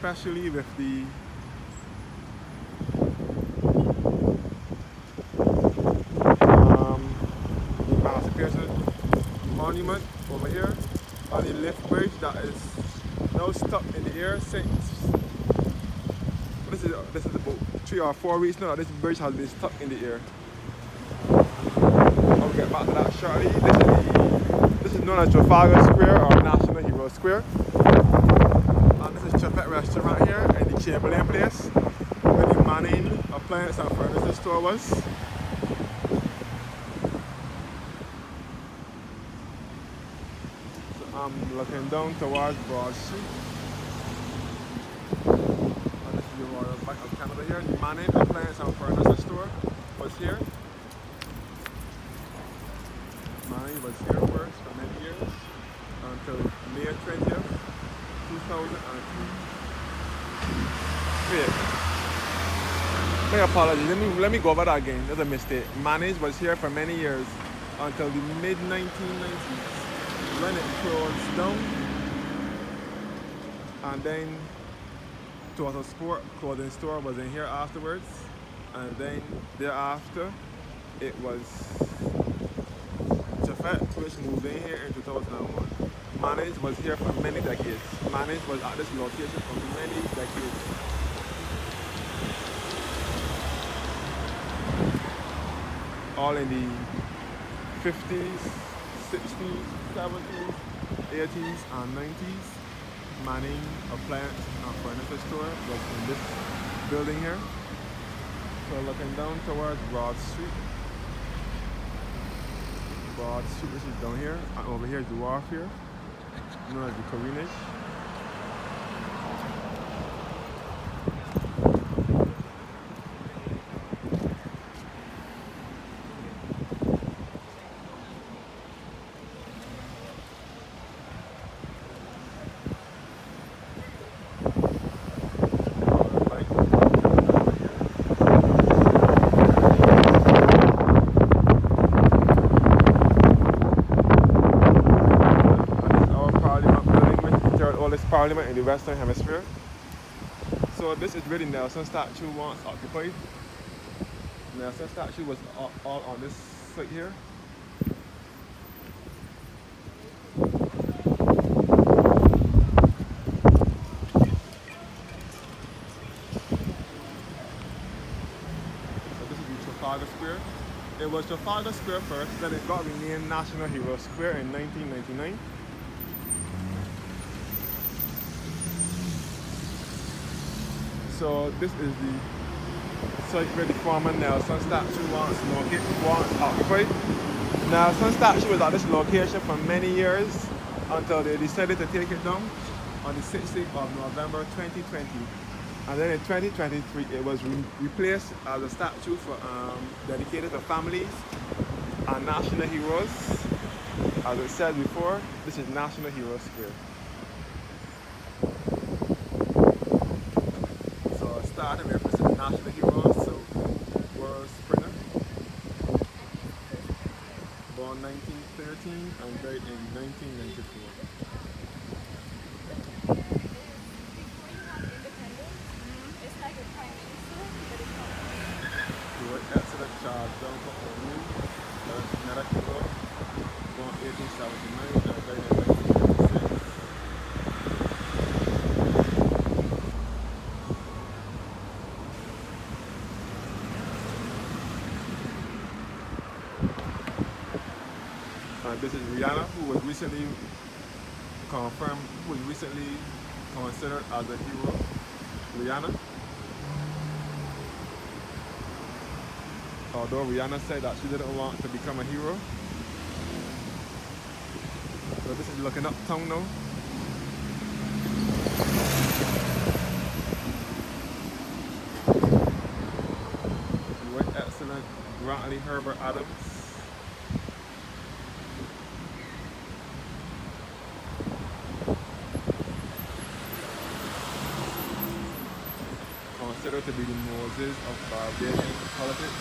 especially with the Emancipation Monument over here on the lift bridge that is now stuck in the air since this is about 3 or 4 weeks now. This bridge has been stuck in the air. I'll get back to that shortly. This is known as Trafalgar Square or National Hero Square. And this is Chapet Restaurant here in the Chamberlain Place where the Manning Appliance and Furniture store was. So I'm looking down towards Broad Street. And this is the Royal Bank of Canada here. The Manning Appliance and Furniture store was here. Manning was here first for many years until May 20th, 2002. Wait. My apologies. Let me go over that again. There's a mistake. Manning was here for many years until the mid-1990s when it closed down, and then Total Sport clothing store was in here afterwards, and then thereafter it was Chafet, which moved in here in 2001. Manning was here for many decades. Manning was at this location for many decades. All in the 50s, 60s, 70s, 80s, and 90s. Manning Appliance and Furniture store was in this building here. So looking down towards Broad Street. Broad Street, this is down here, and over here is the wharf here, known as the Corinage. Parliament in the Western Hemisphere. So this is where the Nelson statue once occupied. Nelson statue was all on this site here. So this is the Trafalgar Square. It was Trafalgar Square first, then it got renamed National Hero Square in 1999. So this is the site where the former Nelson statue once occupied. Nelson statue was at this location for many years until they decided to take it down on the 16th of November 2020. And then in 2023 it was replaced as a statue for dedicated to families and national heroes. As I said before, this is National Hero Square. Started with this national heroes, so world sprinter, born 1913 and died in 1994. It's like a prime minister, but it's not. He was excellent Charles John New, another hero, born 1879 and died in 1956. This is Rihanna, who was recently confirmed, who was recently considered as a hero. Rihanna. Although Rihanna said that she didn't want to become a hero. So this is looking uptown now. With excellent Grantley Herbert Adams. Considered to be the Moses of Barbadian politics.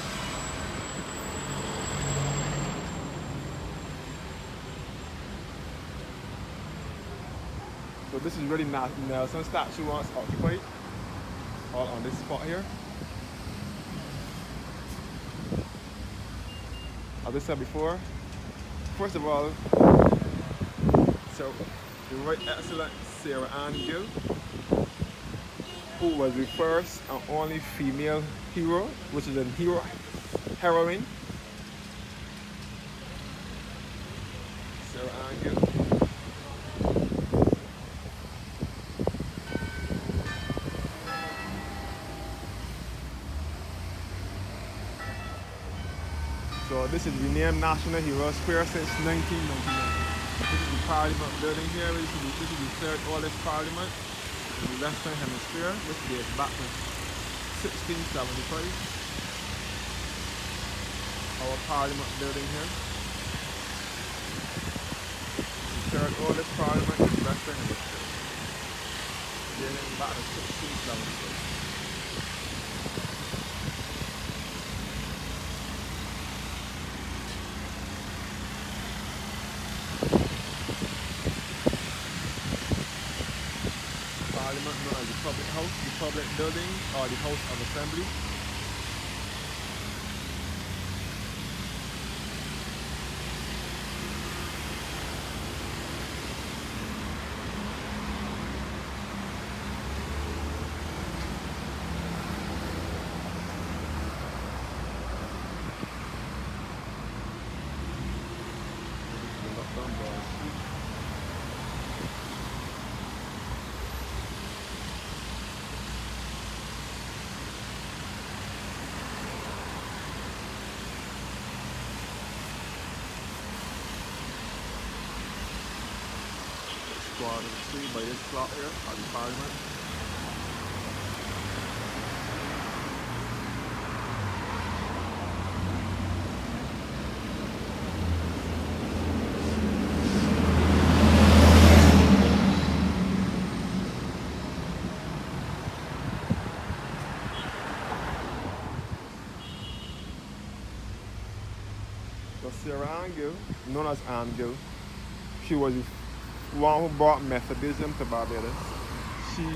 So this is really not Nelson statue once occupied, all on this spot here. As I said before, first of all, so the right excellent Sarah Ann Gill, who was the first and only female hero, which is a heroine. Sarah Ann Gill. So this is renamed National Hero Square since 1999. This is the Parliament building here. This is the third oldest Parliament in the Western Hemisphere, which dates back to 1675. Our Parliament building here. The third oldest Parliament in the Western Hemisphere, dating back to 1675. Parliament known as the Public House, the Public Building, or the House of Assembly. Squad of the tree by this clock here at the Parliament. So Sarah Ann Gill, known as Ann Gill, she was the one who brought Methodism to Barbados. She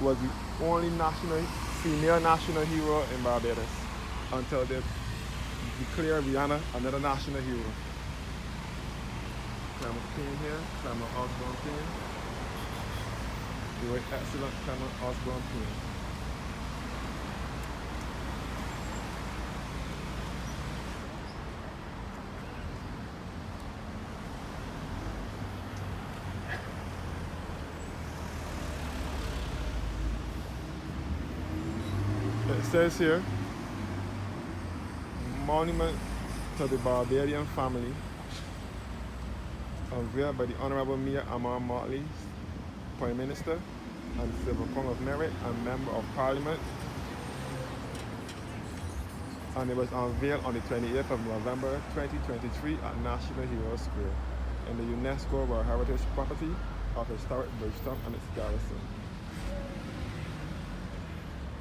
was the only female national hero in Barbados until they declared Rihanna another national hero. Clement Payne here, Clement Osborne Payne. The very excellent Clement Osborne Payne. It says here, monument to the Barbadian family, unveiled by the Honorable Mayor Amar Motley, Prime Minister and Civil Crown of Merit and Member of Parliament. And it was unveiled on the 28th of November 2023 at National Hero Square in the UNESCO World Heritage Property of Historic Bridgetown and its garrison.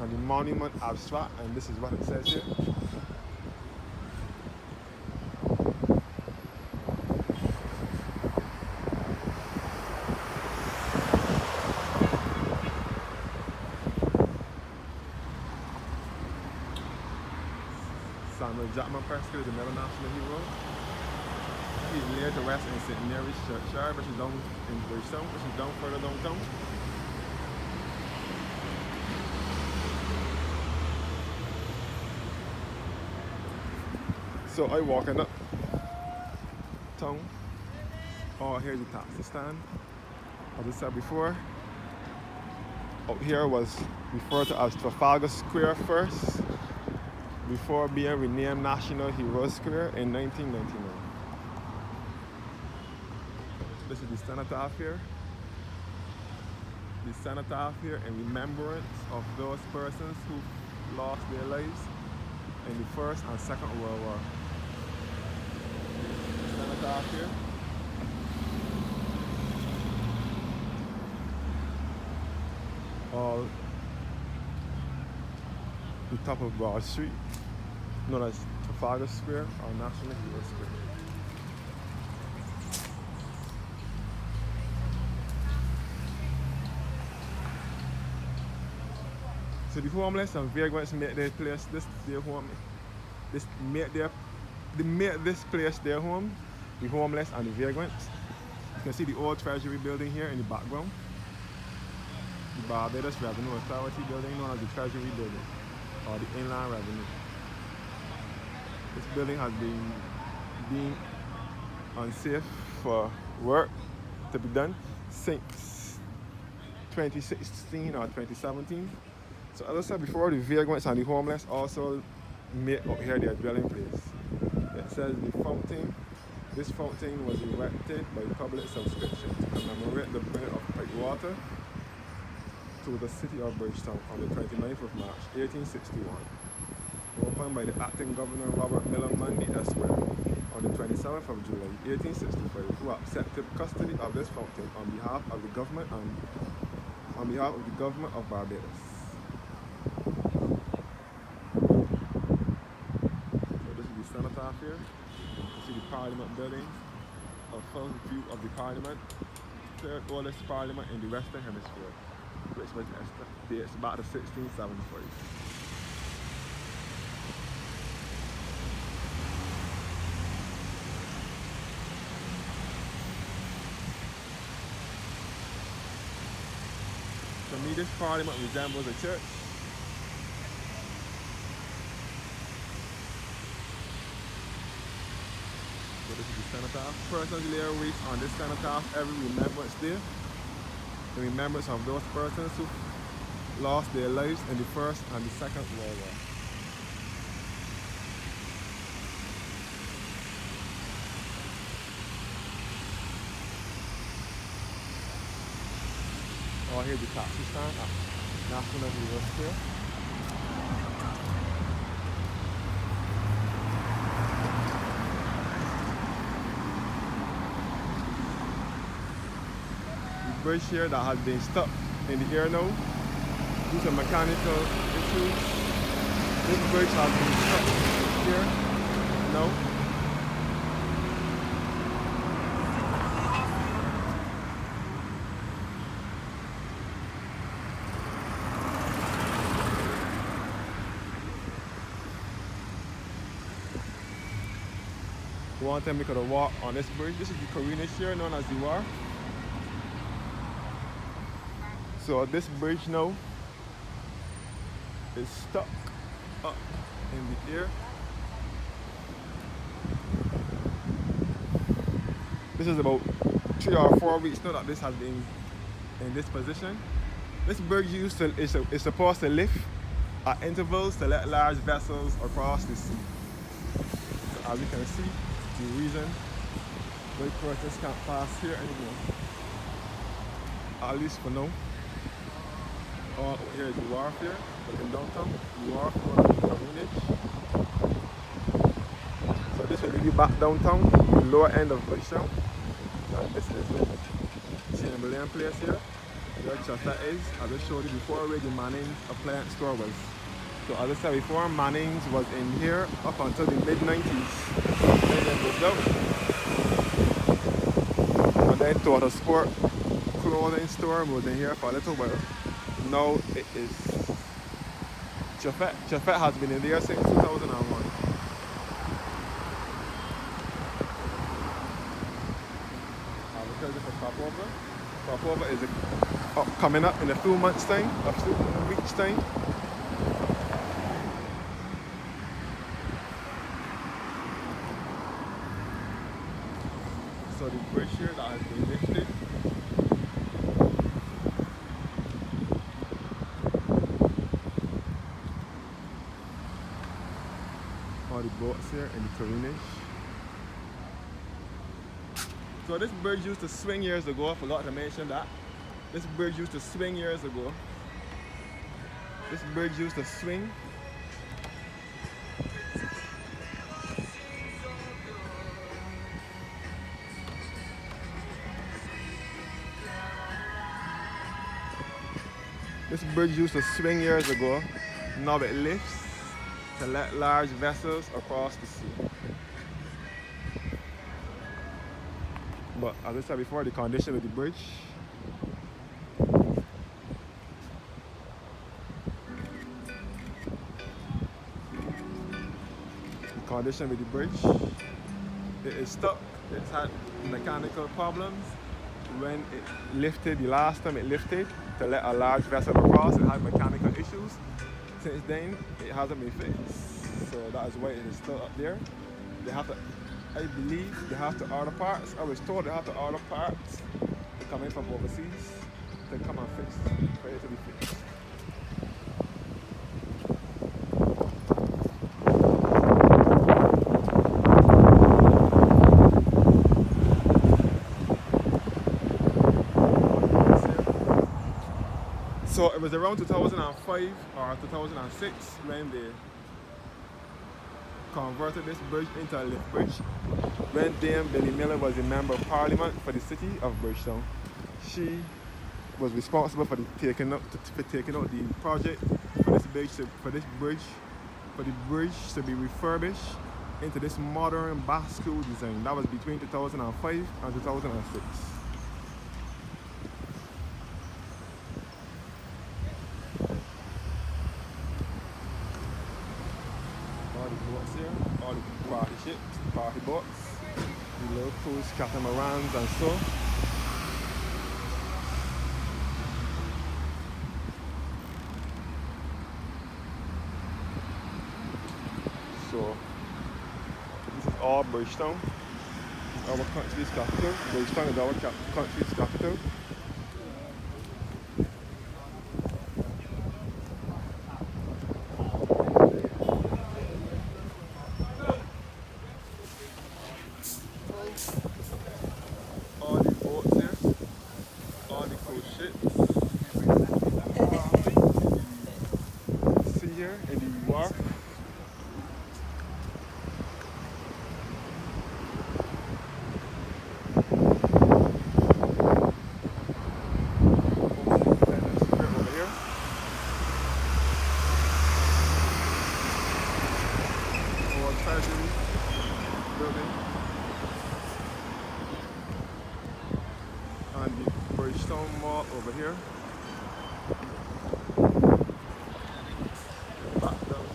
And the monument abstract, and this is what it says here. Samuel Jackman Prescott is another national hero. He's laid to rest in St. Mary's Churchyard, which is down in Bridgetown, which is down further downtown. So I walking up town. Oh, here's the taxi stand. As I said before, up here was referred to as Trafalgar Square first, before being renamed National Hero Square in 1999. This is the cenotaph here. The cenotaph here in remembrance of those persons who lost their lives in the First and Second World War. Cenotaph here. All the top of Broad Street, known as Trafalgar Square or National Hero Square. So the homeless and vagrants make their place this their home. This make their they make this place their home. The homeless and the vagrants. You can see the old Treasury building here in the background. The Barbados Revenue Authority building known as the Treasury building or the Inland Revenue. This building has been deemed unsafe for work to be done since 2016 or 2017. So as I said before, the vagrants and the homeless also make up here their dwelling place. It says this fountain was erected by public subscription to commemorate the bring of piped water to the city of Bridgetown on the 29th of March 1861. Opened by the acting governor Robert Miller Mundy Esquire on the 27th of July 1865, who accepted custody of this fountain on behalf of the government of Barbados. So this is the cenotaph here. You see the Parliament building, a full view of the Parliament, third oldest Parliament in the Western Hemisphere, which dates back to 1675. To me, this Parliament resembles a church. So this is the cenotaph. Persons lay wreaths on this cenotaph every Remembrance Day. The remembrance of those persons who lost their lives in the First and the Second World War. Oh, here's the taxi stand at National University. The bridge here that has been stuck in the air now due to mechanical issues. This bridge has been stuck here now. One time we could have walked on this bridge. This is the Carina here, known as the Wharf. So this bridge now is stuck up in the air. This is about 3 or 4 weeks now that this has been in this position. This bridge is supposed to lift at intervals to let large vessels across the sea. So as you can see, the reason why persons can't pass here anymore, at least for now. All here is the wharf here, looking downtown. The wharf going to Carina. So this will lead you back downtown, the lower end of Bridgetown. And this is the Chamberlain place here. Where Chester is, as I showed you before, where the Manning's appliance store was. So as I said before, Manning's was in here up until the mid-90s. Then they moved out. And then Total Sport clothing store was in here for a little while. Now it is Chafet. Chafet has been in there since 2001. I will tell you for Popover. Popover is coming up in a few months' time, a few weeks' time. So the bridge here that has been lifted. All the boats here in the Carina. So this bridge used to swing years ago. I forgot to mention that. This bridge used to swing years ago. This bridge used to swing. This bridge used to swing years ago. Now it lifts to let large vessels across the sea. But as I said before, the condition of the bridge condition with the bridge. It is stuck. It's had mechanical problems. When it lifted, the last time it lifted to let a large vessel across, it had mechanical issues. Since then, it hasn't been fixed. So that is why it is still up there. They have to, I believe, they have to order parts. I was told they have to order parts to come in from overseas to come and fix, for it to be fixed. So it was around 2005 or 2006 when they converted this bridge into a lift bridge. When Dame Billy Miller was a member of parliament for the city of Bridgetown, she was responsible for taking out the project for the bridge to be refurbished into this modern Basque design. That was between 2005 and 2006. All the boats here, all the party ships, party boats, the little cruise catamarans and so. So this is all Bridgetown, our country's capital. Bridgetown is our country's capital. All the boats here, all the cruise ships. See here in the wharf. Building and the Bridgetown Mall over here. Back down.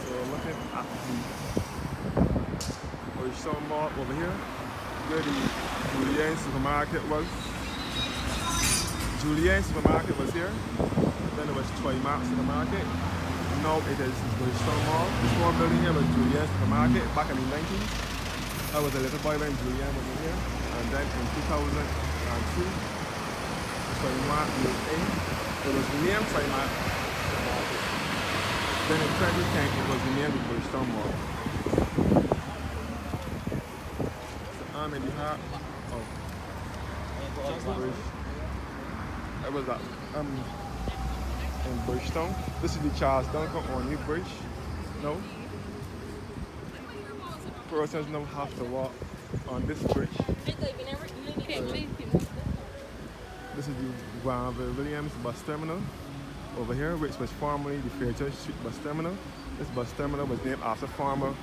So looking at the Bridgetown Mall over here, where the Julienne supermarket was. Julienne supermarket was here. Then there was Troy Mart supermarket. Now it is Bridgetown Mall. This small building here was Julienne supermarket back in the 90s. I was a little boy when Julienne was in here. And then in 2002, Troy Mart moved in. It was renamed Troy Mart supermarket. Then in 2010 it was renamed the Bridgetown Mall. I'm in the heart of the bridge. I was at in Bridgetown. This is the Charles Duncan on New Bridge. No. Persons don't have to walk on this bridge. This is the Granville Williams bus terminal over here, which was formerly the Fairchurch Street bus terminal. This bus terminal was named after former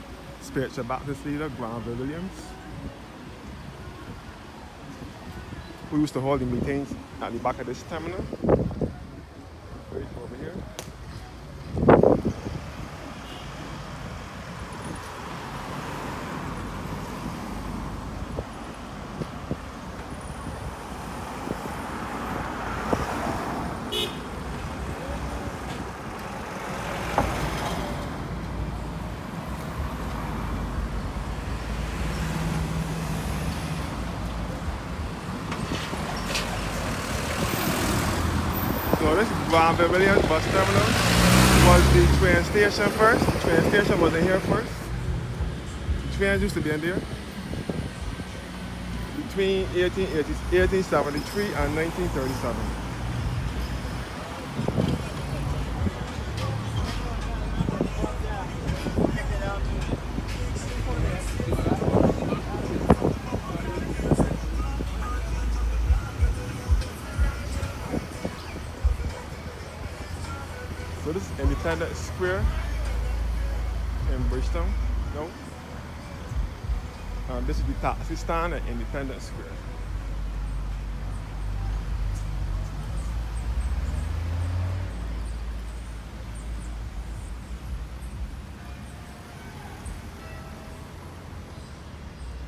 spiritual Baptist leader Granville Williams, who used to hold the meetings at the back of this terminal. Right over here. So this Granville Williams bus terminal was the train station first. The train station was in here first. The trains used to be in there between 1873 and 1937. So this is Independence Square in Bridgetown. No. This is the taxi stand at Independence Square.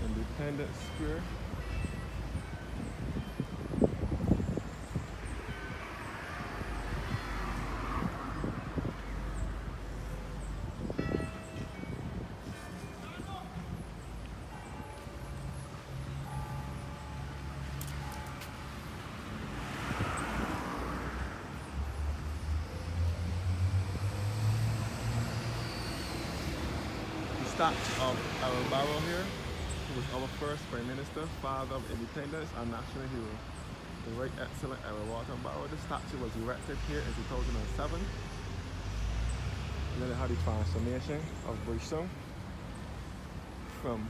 Independence Square. The statue of Barbados here, who was our first Prime Minister, father of independence and national hero. The right excellent Barbados. This statue was erected here in 2007. And then it had the transformation of Bridgetown from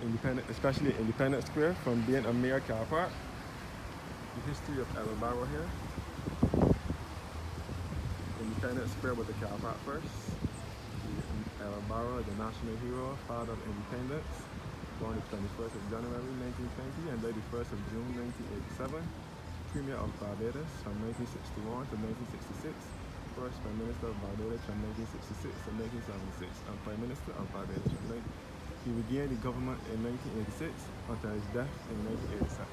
Independent, especially Independence Square, from being a mere car park. The history of Barbados here. Independence Square was the car park first. Barbados, the national hero, father of independence, born the 21st of January 1920 and died the 1st of June 1987. Premier of Barbados from 1961 to 1966. First Prime Minister of Barbados from 1966 to 1976 and Prime Minister of Barbados from 19. He began the government in 1986 until his death in 1987.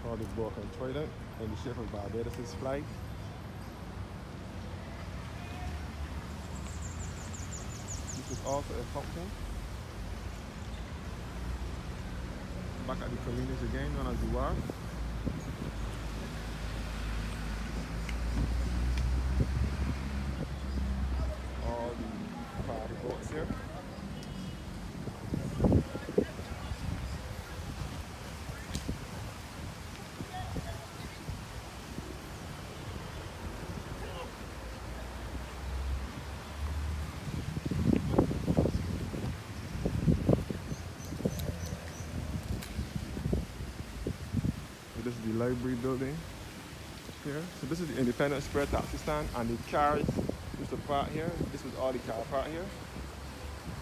Called the broken trident in the shape of Barbados' flag. This is also a fountain. Back at the Colinas again, known as the wharf. All the party boats here. This is the library building here. So this is the Independence Square taxi stand, and the cars used to park here. This was all the car park here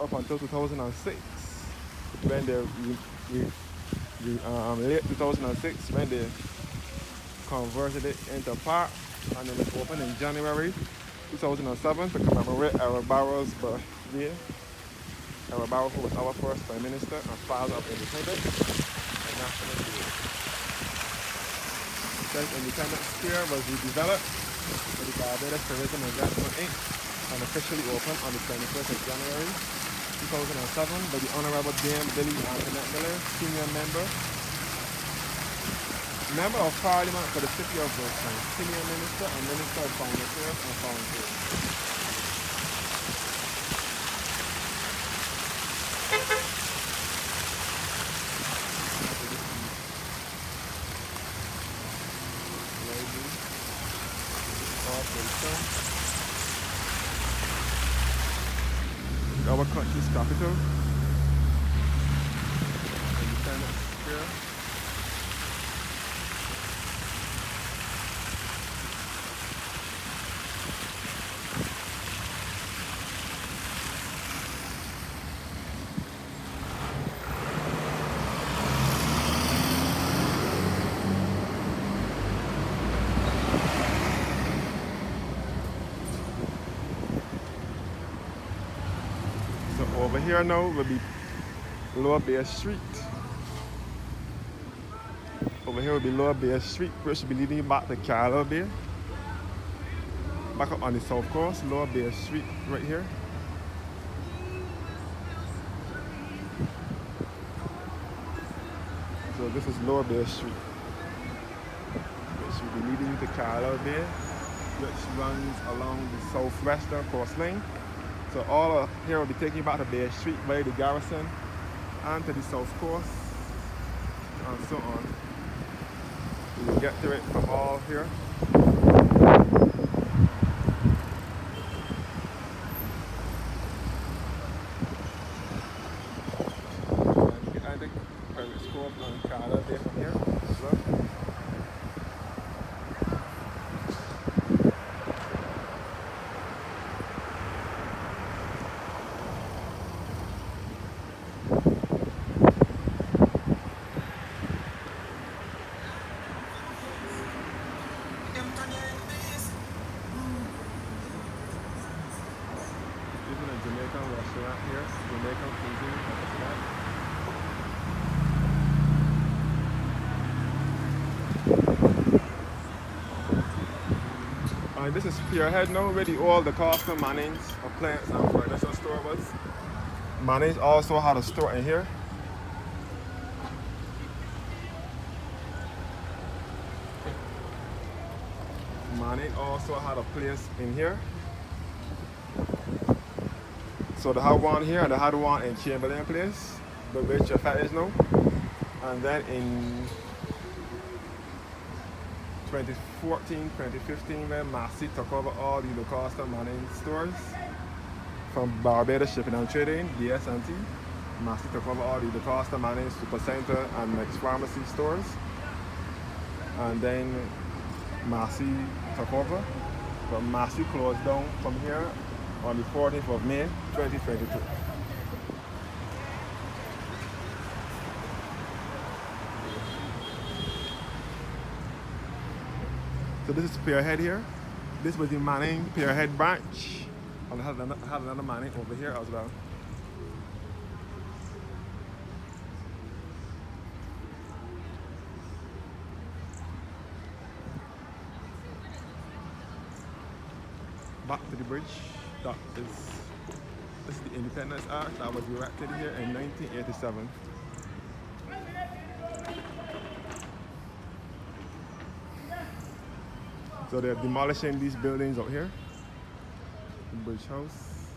up until 2006 when they late 2006 when they converted it into park, and then it opened in January 2007 to commemorate Barbados' birthday. Barbados, who was our first Prime Minister and father of independence and national hero. Independence Square was redeveloped for the Barbados Tourism Investment Inc. and officially opened on the 21st of January 2007 by the Honorable Dame Billy Antoinette Miller, Senior Member of Parliament for the City of Bridgetown, Senior Minister and Minister of Foreign Affairs and Foreign Trade. Our country's capital, Independence Square. Over here now will be Lower Bay Street. Over here will be Lower Bay Street, which will be leading you back to Carlo Bay. Back up on the south coast, Lower Bay Street right here. So this is Lower Bay Street, which will be leading you to Carlo Bay, which runs along the southwestern coastline. So all of here will be taking you back to Bay Street via the Garrison and to the south coast and so on. You will get to it from all here. This is Spearhead now, really all the custom Mannings of plants and furniture store was. Mannings also had a store in here. Manning also had a place in here. So they had one here and they had one in Chamberlain Place, the which effect is now. And then in 2014, 2015, when Massey took over all the Costa Manning stores from Barbados Shipping and Trading, DS&T. Massey took over all the Costa Manning Supercenter and Next Pharmacy stores. And then Massey took over, but Massey closed down from here on the 14th of May, 2022. So this is Spearhead here. This was the Manning Spearhead branch. And I have another Manning over here as well. Back to the bridge. This is the Independence Arch that was erected here in 1987. So they're demolishing these buildings out here. The bridge house.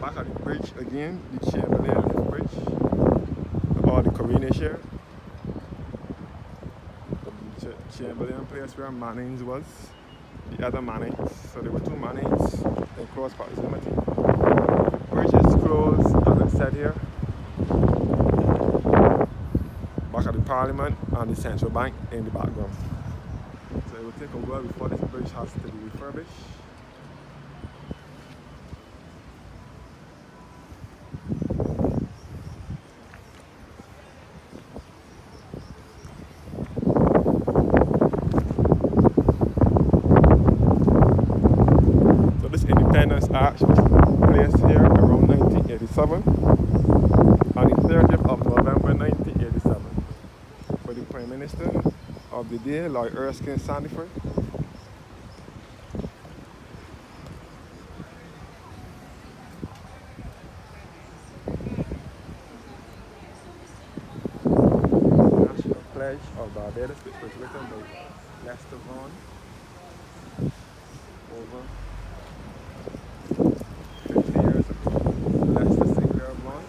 Back at the bridge again, the Chamberlain Bridge. All the Corina here. The Chamberlain place where Mannings was. The other Mannings. So there were two Mannings in close proximity. Bridge is closed, as I said here. Back at the Parliament and the Central Bank in the background. So it will take a while before this bridge has to be refurbished. So this Independence Arch was placed here around 1987 on the 30th of November 1987. For the Prime Minister of the day, Lord Erskine Sandiford. National Pledge of Barbados, which was written by Lester Vaughan over 50 years ago. Lester Sinclair Vaughan,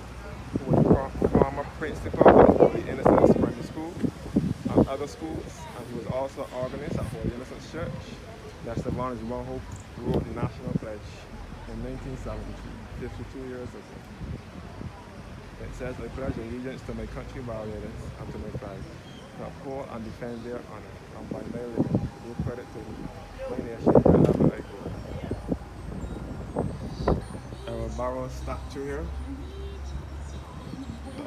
who was the former principal of the Holy Innocents Primary School and other schools, and he was also an organist at Holy Innocents Church. Lester Vaughan is the one who wrote the National Pledge in 1973, 52 years ago. It says, I pledge allegiance to my country Barbados and to my flag, to uphold and defend their honor, and by my will, to do credit to my nation wherever I go. Our Barrow statue here.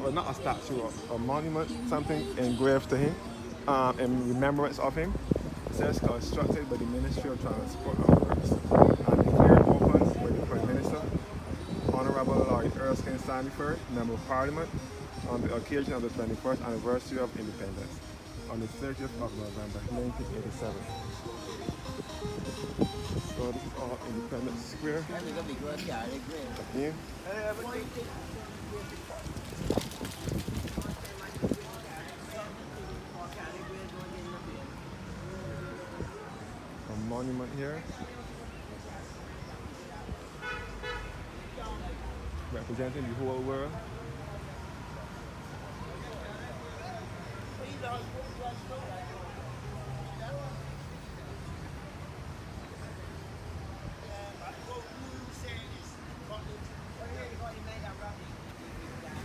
Well, not a statue, a monument, something engraved to him, in remembrance of him. It says constructed by the Ministry of Transport and Works and declared open by the Prime Minister, Honorable Lord Erskine Sandiford, Member of Parliament, on the occasion of the 21st anniversary of independence, on the 30th of November 1987. So this is all Independence Square. Again. A monument here. Representing the whole world.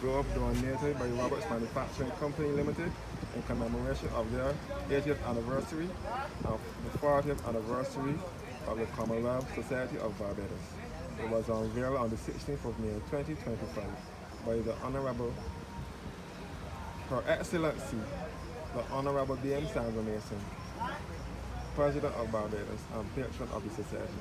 Globe donated by Roberts Manufacturing Company Limited in commemoration of their 80th anniversary of the 40th anniversary of the Commonwealth Society of Barbados. It was unveiled on the 16th of May 2025 by the Honorable Her Excellency, the Honorable Dame Sandra Mason, President of Barbados and Patron of the Society.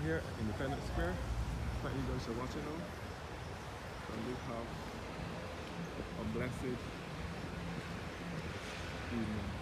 here at Independence Square. Thank you guys for watching now. And we have a blessed evening.